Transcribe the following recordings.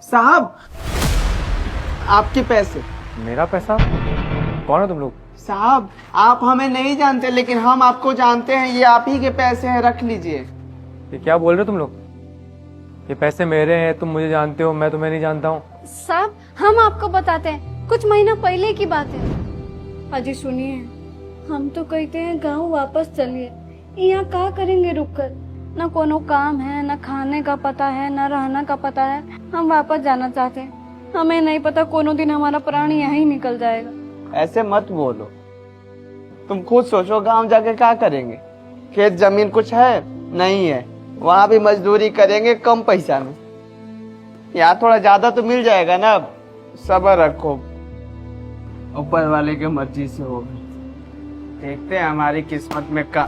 साहब, आपके पैसे। मेरा पैसा? कौन है तुम लोग? साहब, आप हमें नहीं जानते लेकिन हम आपको जानते हैं। ये आप ही के पैसे हैं, रख लीजिए। ये क्या बोल रहे हो तुम लोग? ये पैसे मेरे हैं, तुम मुझे जानते हो, मैं तुम्हें नहीं जानता हूँ। साहब, हम आपको बताते हैं, कुछ महीना पहले की बात है। अजी सुनिए, हम तो कहते हैं गांव वापस चलिए। यहाँ क्या करेंगे रुककर? न कोनो काम है, न खाने का पता है, न रहना का पता है। हम वापस जाना चाहते हैं। हमें नहीं पता कोनो दिन हमारा प्राण यहीं निकल जाएगा। ऐसे मत बोलो, तुम खुद सोचो गांव जाके क्या करेंगे। खेत जमीन कुछ है नहीं है, वहां भी मजदूरी करेंगे कम पैसा में। यहाँ थोड़ा ज्यादा तो मिल जाएगा ना। सब्र रखो, ऊपर वाले के मर्जी से होगा। देखते हैं हमारी किस्मत में का।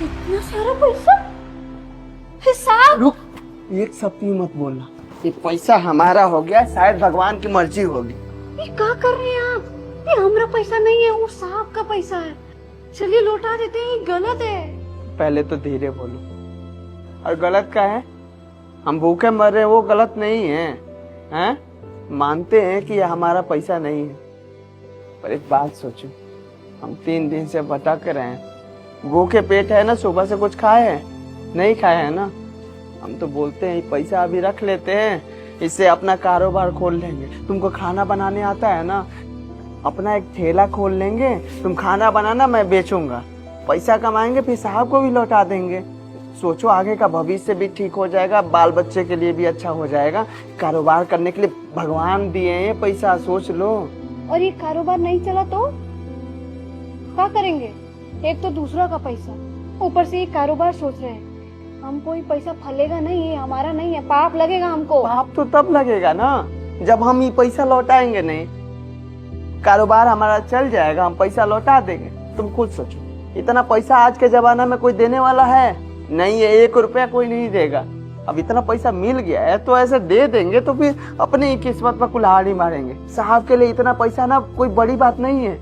इतना सारा पैसा? हिसाब? रुक, एक शब्द मत बोलना। ये पैसा हमारा हो गया, शायद भगवान की मर्जी होगी। ये क्या कर रहे हैं आप? ये हमारा पैसा नहीं है, वो साहब का पैसा है। चलिए लौटा देते हैं, ये गलत है। पहले तो धीरे बोलो। और गलत क्या है? हम भूखे मर रहे हैं, वो गलत नहीं है। हैं? मानते हैं कि ये हमारा पैसा नहीं है, पर एक बात सोचो, हम 3 दिन से भटक रहे हैं। भूखे पेट है ना, सुबह से कुछ खाए हैं? नहीं खाए हैं ना। हम तो बोलते हैं पैसा अभी रख लेते हैं, इससे अपना कारोबार खोल लेंगे। तुमको खाना बनाने आता है ना, अपना एक ठेला खोल लेंगे। तुम खाना बनाना, मैं बेचूंगा, पैसा कमाएंगे, फिर साहब को भी लौटा देंगे। सोचो, आगे का भविष्य भी ठीक हो जाएगा, बाल बच्चे के लिए भी अच्छा हो जाएगा। कारोबार करने के लिए भगवान दिए हैं पैसा, सोच लो। और ये कारोबार नहीं चला तो क्या करेंगे? एक तो दूसरा का पैसा, ऊपर से ये कारोबार सोच रहे हैं। हमको ये पैसा फलेगा नहीं, ये हमारा नहीं है, पाप लगेगा हमको। पाप तो तब लगेगा ना जब हम ये पैसा लौटाएंगे नहीं। कारोबार हमारा चल जाएगा, हम पैसा लौटा देंगे। तुम खुद सोचो, इतना पैसा आज के जमाना में कोई देने वाला है नहीं है। 1 रुपया कोई नहीं देगा। अब इतना पैसा मिल गया है तो ऐसे दे देंगे, तो फिर अपनी ही किस्मत पर कुल्हाड़ी मारेंगे। साहब के लिए इतना पैसा ना कोई बड़ी बात नहीं है,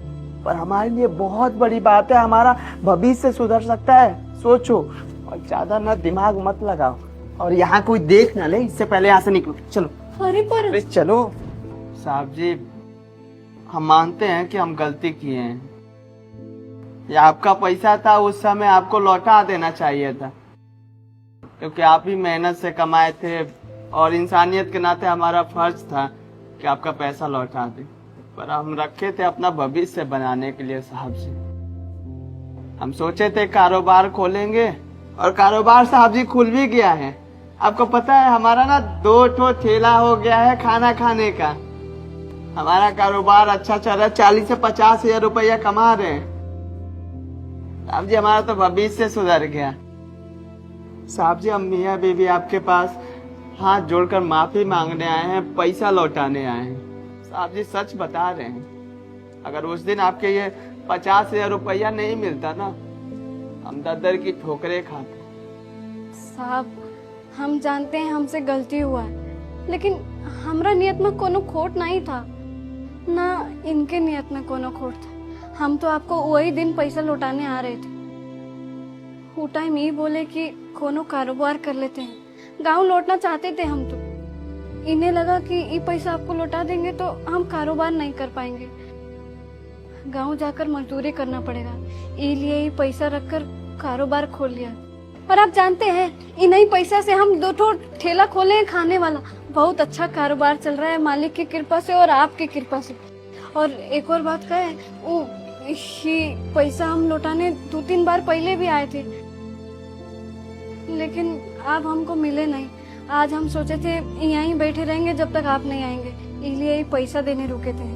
पर हमारे लिए बहुत बड़ी बात है। हमारा भविष्य सुधर सकता है, सोचो। और ज्यादा ना दिमाग मत लगाओ, और यहाँ कोई देख ना ले, इससे पहले यहाँ से निकलो। चलो। अरे पर अरे चलो साहब जी, हम मानते हैं कि हम गलती किए हैं। ये आपका पैसा था, उस समय आपको लौटा देना चाहिए था, क्योंकि आप ही मेहनत से कमाए थे, और इंसानियत के नाते हमारा फर्ज था कि आपका पैसा लौटा दें। पर हम रखे थे अपना भविष्य बनाने के लिए साहब जी। हम सोचे थे कारोबार खोलेंगे, और कारोबार साहब जी खुल भी गया है। आपको पता है, हमारा ना 2 ठेला हो गया है खाना खाने का। हमारा कारोबार अच्छा चल रहा है, 40 से 50 हजार रुपया कमा रहे हैं साहब जी। हमारा तो भविष्य सुधर गया साहब जी। हम मियाँ बीवी आपके पास हाथ जोड़कर माफी मांगने आए हैं, पैसा लौटाने आए हैं साहब जी। सच बता रहे हैं, अगर उस दिन आपके ये 50 हजार रुपया नहीं मिलता ना, हम दर की ठोकरें खाते। साहब, हम जानते हैं हमसे गलती हुआ है, लेकिन हमरा नियत में कोनो खोट नहीं था, ना इनके नियत में कोनो खोट था। हम तो आपको वही दिन पैसा लौटाने आ रहे थे। वो टाइम ये बोले कि कोनो कारोबार कर लेते हैं, गांव लौटना चाहते थे हम तो। इन्हें लगा कि ये पैसा आपको लौटा देंगे तो हम कारोबार नहीं कर पाएंगे, गांव जाकर मजदूरी करना पड़ेगा। इसलिए ये पैसा रखकर कारोबार खोल लिया। और आप जानते हैं, इन्हीं पैसा से हम 2 ठेला खोले हैं खाने वाला। बहुत अच्छा कारोबार चल रहा है मालिक की कृपा से और आपकी कृपा से। और एक और बात कहे, वो ये पैसा हम लौटाने 2-3 बार पहले भी आए थे, लेकिन आप हमको मिले नहीं। आज हम सोचे थे यहीं बैठे रहेंगे जब तक आप नहीं आएंगे, इसलिए पैसा देने रुके थे।